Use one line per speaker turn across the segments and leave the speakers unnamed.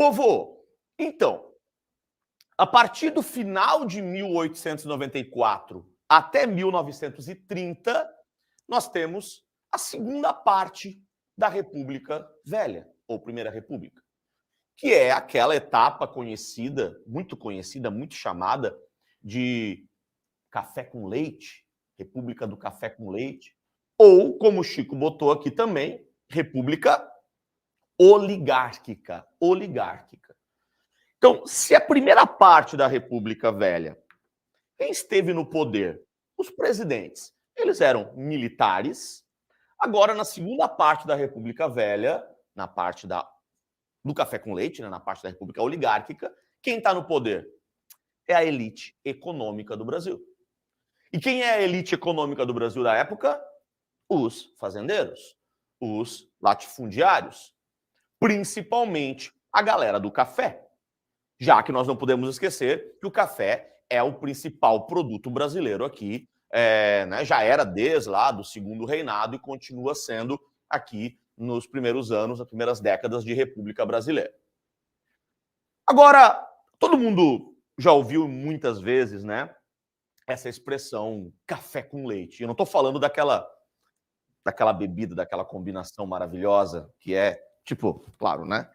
Povo, então, a partir do final de 1894 até 1930, nós temos a segunda parte da República Velha, ou Primeira República, que é aquela etapa conhecida, muito chamada de café com leite, República do Café com Leite, ou, como o Chico botou aqui também, República oligárquica. Então, se a primeira parte da República Velha, quem esteve no poder? Os presidentes. Eles eram militares. Agora, na segunda parte da República Velha, na parte do café com leite, né, na parte da República Oligárquica, quem está no poder? É a elite econômica do Brasil. E quem é a elite econômica do Brasil da época? Os fazendeiros, os latifundiários, principalmente a galera do café. Já que nós não podemos esquecer que o café é o principal produto brasileiro aqui, né, já era desde lá do Segundo Reinado e continua sendo aqui nos primeiros anos, nas primeiras décadas de República Brasileira. Agora, todo mundo já ouviu muitas vezes, né, essa expressão café com leite. Eu não estou falando daquela bebida, daquela combinação maravilhosa que é, tipo, claro, né?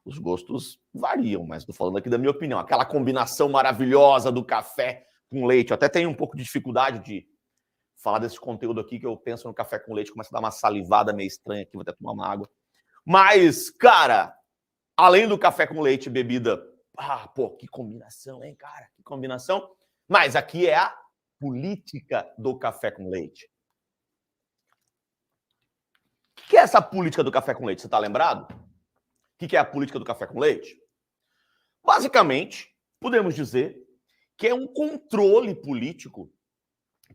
Os gostos variam, mas estou falando aqui da minha opinião. Aquela combinação maravilhosa do café com leite. Eu até tenho um pouco de dificuldade de falar desse conteúdo aqui, que eu penso no café com leite, começa a dar uma salivada meio estranha aqui, vou até tomar uma água. Mas, cara, além do café com leite e bebida, pô, que combinação, hein, cara? Que combinação. Mas aqui é a política do café com leite. O que é essa política do café com leite? Você está lembrado? O que é a política do café com leite? Basicamente, podemos dizer que é um controle político,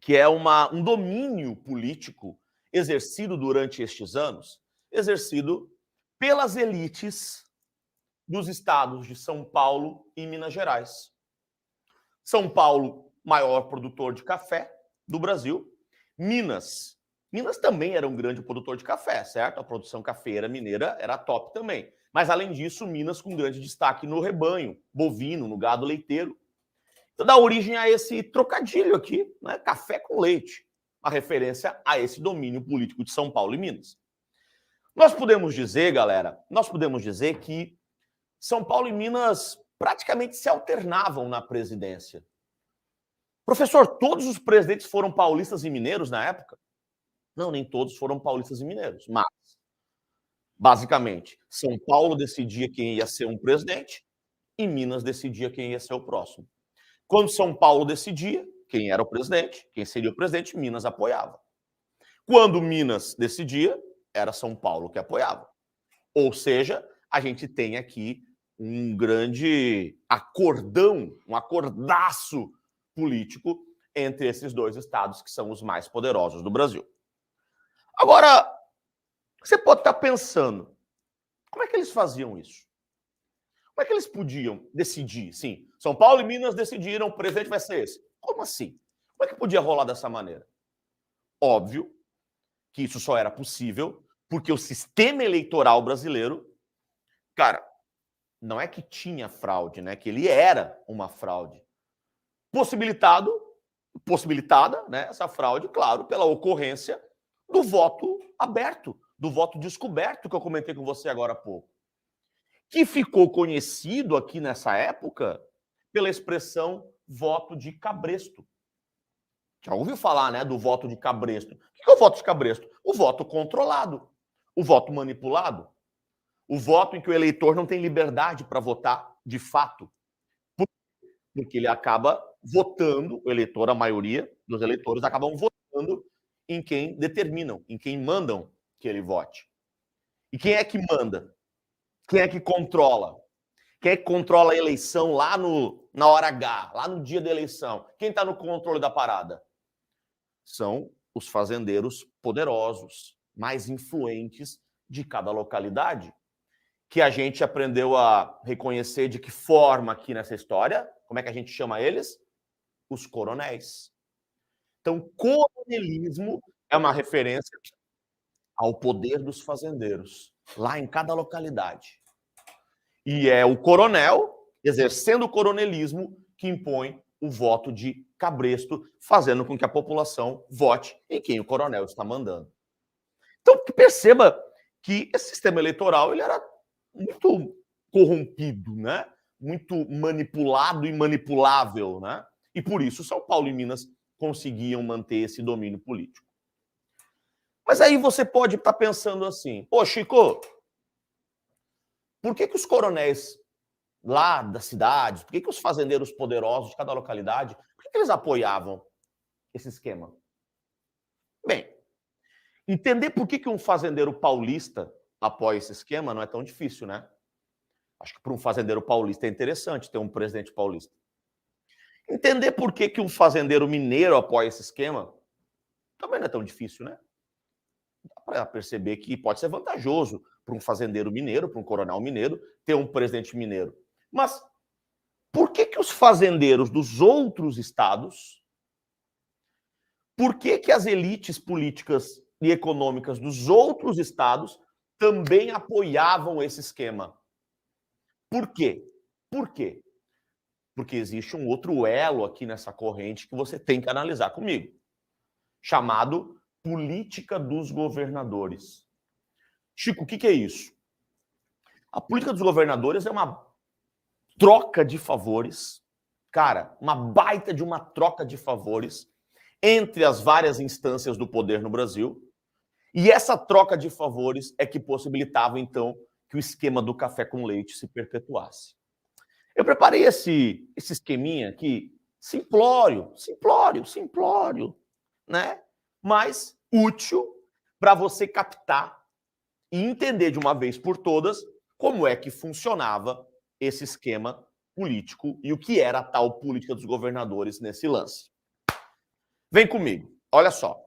que é um domínio político exercido durante estes anos, exercido pelas elites dos estados de São Paulo e Minas Gerais. São Paulo, maior produtor de café do Brasil. Minas também era um grande produtor de café, certo? A produção cafeira mineira era top também. Mas, além disso, Minas com grande destaque no rebanho bovino, no gado leiteiro. Então, dá origem a esse trocadilho aqui, né? Café com leite, uma referência a esse domínio político de São Paulo e Minas. Nós podemos dizer, galera, que São Paulo e Minas praticamente se alternavam na presidência. Professor, todos os presidentes foram paulistas e mineiros na época? Não, nem todos foram paulistas e mineiros, mas, basicamente, São Paulo decidia quem ia ser um presidente e Minas decidia quem ia ser o próximo. Quando São Paulo decidia quem era o presidente, quem seria o presidente, Minas apoiava. Quando Minas decidia, era São Paulo que apoiava. Ou seja, a gente tem aqui um grande acordão, um acordaço político entre esses dois estados que são os mais poderosos do Brasil. Agora, você pode estar pensando, como é que eles faziam isso? Como é que eles podiam decidir? Sim, São Paulo e Minas decidiram, o presidente vai ser esse. Como assim? Como é que podia rolar dessa maneira? Óbvio que isso só era possível porque o sistema eleitoral brasileiro, cara, não é que tinha fraude, né? Que ele era uma fraude. Possibilitada, né, essa fraude, claro, pela ocorrência do voto aberto, do voto descoberto que eu comentei com você agora há pouco, que ficou conhecido aqui nessa época pela expressão voto de cabresto. Já ouviu falar, né, do voto de cabresto? O que é o voto de cabresto? O voto controlado, o voto manipulado, o voto em que o eleitor não tem liberdade para votar de fato, porque ele acaba votando, o eleitor, a maioria dos eleitores acabam votando em quem determinam, em quem mandam que ele vote. E quem é que manda? Quem é que controla? Quem é que controla a eleição lá na hora H, lá no dia da eleição? Quem está no controle da parada? São os fazendeiros poderosos, mais influentes de cada localidade, que a gente aprendeu a reconhecer de que forma aqui nessa história. Como é que a gente chama eles? Os coronéis. Então, coronelismo é uma referência ao poder dos fazendeiros, lá em cada localidade. E é o coronel, exercendo o coronelismo, que impõe o voto de cabresto, fazendo com que a população vote em quem o coronel está mandando. Então, perceba que esse sistema eleitoral ele era muito corrompido, né? Muito manipulado e manipulável, né? E por isso São Paulo e Minas conseguiam manter esse domínio político. Mas aí você pode estar pensando assim, pô, Chico, por que os coronéis lá das cidades, por que os fazendeiros poderosos de cada localidade, por que eles apoiavam esse esquema? Bem, entender por que um fazendeiro paulista apoia esse esquema não é tão difícil, né? Acho que para um fazendeiro paulista é interessante ter um presidente paulista. Entender por que um fazendeiro mineiro apoia esse esquema também não é tão difícil, né? Dá para perceber que pode ser vantajoso para um fazendeiro mineiro, para um coronel mineiro, ter um presidente mineiro. Mas por que os fazendeiros dos outros estados, por que as elites políticas e econômicas dos outros estados também apoiavam esse esquema? Por quê? Por quê? Porque existe um outro elo aqui nessa corrente que você tem que analisar comigo, chamado política dos governadores. Chico, o que é isso? A política dos governadores é uma troca de favores, cara, uma baita de uma troca de favores entre as várias instâncias do poder no Brasil, e essa troca de favores é que possibilitava, então, que o esquema do café com leite se perpetuasse. Eu preparei esse esqueminha aqui, simplório, né? Mas útil para você captar e entender de uma vez por todas como é que funcionava esse esquema político e o que era a tal política dos governadores nesse lance. Vem comigo, olha só.